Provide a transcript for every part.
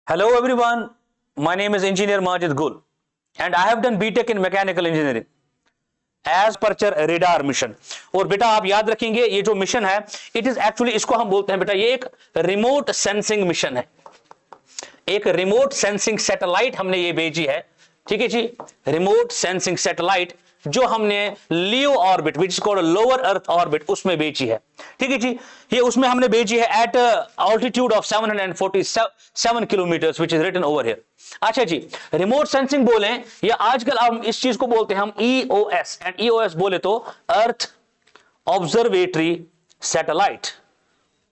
Hello everyone, my name is Engineer Majid Gul and I have done BTech in Mechanical Engineering as per radar mission। और बेटा आप याद रखेंगे ये जो मिशन है इट इज एक्चुअली, इसको हम बोलते हैं बेटा ये एक रिमोट सेंसिंग मिशन है, एक रिमोट सेंसिंग सैटेलाइट हमने ये भेजी है, ठीक है जी। रिमोट सेंसिंग सैटेलाइट जो हमने LEO orbit which is called lower earth orbit उसमें भेजी है, ठीक है जी। ये उसमें हमने भेजी है at altitude of 747 kilometres which is written over here. अच्छा जी, रिमोट सेंसिंग बोले या आजकल हम इस चीज को बोलते हैं हम ईओएस, एंड ईओएस बोले तो earth observatory satellite,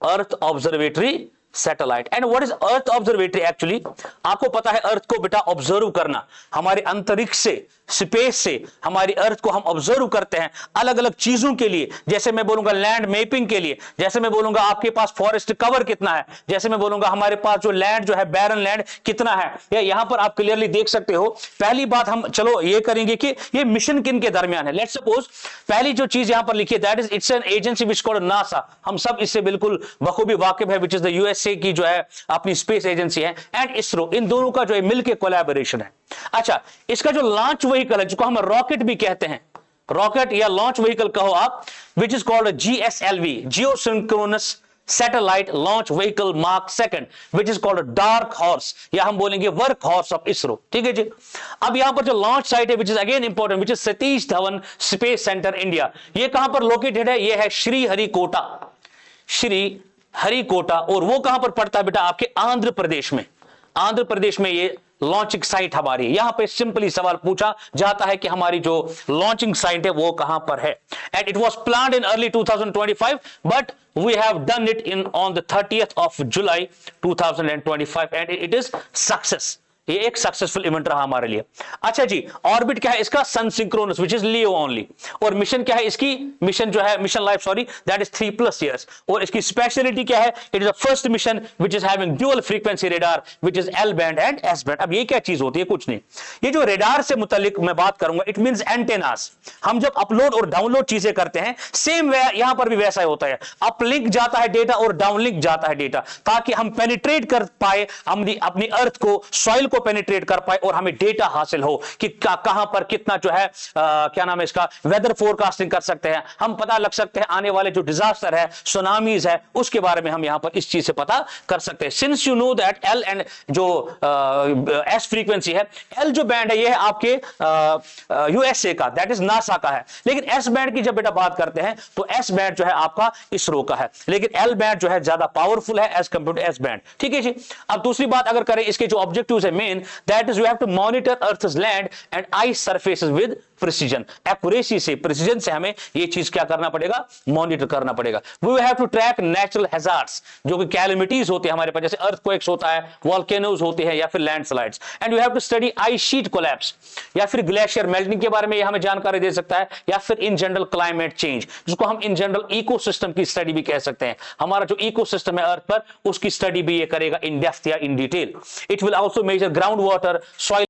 earth observatory satellite. And what is earth observatory? Actually आपको पता है अर्थ को बेटा ऑब्जर्व करना, हमारे अंतरिक्ष से, स्पेस से हमारी अर्थ को हम ऑब्जर्व करते हैं अलग अलग चीजों के लिए। जैसे मैं बोलूंगा लैंड मैपिंग के लिए, जैसे मैं बोलूंगा आपके पास फॉरेस्ट कवर कितना है, जैसे मैं बोलूंगा हमारे पास जो लैंड जो है बैरन लैंड कितना है। या यहां पर आप क्लियरली देख सकते हो। पहली बात हम चलो ये करेंगे कि ये मिशन किन के दरमियान है। लेट्स सपोज पहली जो चीज यहां पर लिखी है that is it's an agency which called NASA, हम सब इससे बिल्कुल बखूबी वाकिफ है, विच इज द यूएसए की जो है अपनी स्पेस एजेंसी है, एंड इसरो, इन दोनों का जो है मिलकर कोलैबोरेशन है। अच्छा, इसका जो लॉन्च व्हीकल है जिसको हम रॉकेट भी कहते हैं, रॉकेट या लॉन्च व्हीकल कहो आप, विच is called GSLV, geosynchronous satellite launch vehicle mark second, which is called dark horse, या हम बोलेंगे वर्क हॉर्स ऑफ इसरो, ठीक है जी। अब यहां पर जो लॉन्च साइट है which is again important, which is Satish Dhawan space centre India, ये कहां पर लोकेटेड है? ये है श्रीहरिकोटा, श्रीहरिकोटा। और वो कहां पर पड़ता है बेटा? आपके आंध्र प्रदेश में, आंध्र प्रदेश में ये लॉन्चिंग साइट हमारी। यहां पे सिंपली सवाल पूछा जाता है कि हमारी जो लॉन्चिंग साइट है वो कहां पर है। And it was planned in early 2025 but we have done it in on the 30th of July 2025 and it is success। ये एक सक्सेसफुल इवेंट रहा हमारे लिए। अच्छा जी, ऑर्बिट क्या है इसका? Sun synchronous which is LEO only. और मिशन क्या है इसकी? मिशन जो है, mission life sorry, that is 3+ years। और इसकी स्पेशलिटी क्या है? It is the first mission which is having dual frequency radar which is L band and S band. अब ये क्या चीज होती है? कुछ नहीं, ये जो रेडार से मुतालिक मैं बात करूंगा, इट मींस एंटेनास। हम जब अपलोड और डाउनलोड चीजें करते हैं सेम यहां पर भी वैसा ही होता है, अपलिंक जाता है डेटा और डाउनलिंक जाता है डेटा, ताकि हम पेनिट्रेट कर पाए अपनी अर्थ को, सॉइल को पेनिट्रेट कर पाए और हमें डेटा हासिल हो कि कहां पर कितना जो है क्या नाम है इसका, वेदर फोरकास्टिंग कर सकते हैं, हम पता लग सकते हैं आने वाले जो डिजास्टर है, सुनामीज है, उसके बारे में हम यहां पर इस चीज से पता कर सकते हैं। Since you know that L and जो एस फ्रीक्वेंसी है, एल जो बैंड है ये है आपके यूएसए का, दैट इज नासा का है। लेकिन एस बैंड की जब बेटा बात करते हैं तो एस बैंड जो है आपका इसरो का है, लेकिन एल बैंड जो है ज्यादा पावरफुल है as compare to S band, ठीक है जी। अब दूसरी बात अगर करें, इसके जो ऑब्जेक्टिव्स है main, that is you have to monitor Earth's land and ice surfaces with precision, accuracy से, precision से हमें ये चीज क्या करना पड़ेगा? मॉनिटर करना पड़ेगा। We will have to track natural hazards, जो कि कैलेमिटीज होती है हमारे पास, जैसे अर्थक्वेक्स होता है, वॉल्केनोज होते हैं, या फिर landslides. And you have to study ice sheet collapse, या फिर ग्लेशियर मेल्टिंग के बारे में ये हमें जानकारी दे सकता है, या फिर इन जनरल क्लाइमेट चेंज, जिसको हम इन जनरल इकोसिस्टम की स्टडी भी कह सकते हैं। हमारा जो इकोसिस्टम है अर्थ पर, उसकी स्टडी भी ये करेगा इन डेप्थ या in detail. It will also measure ground water, soil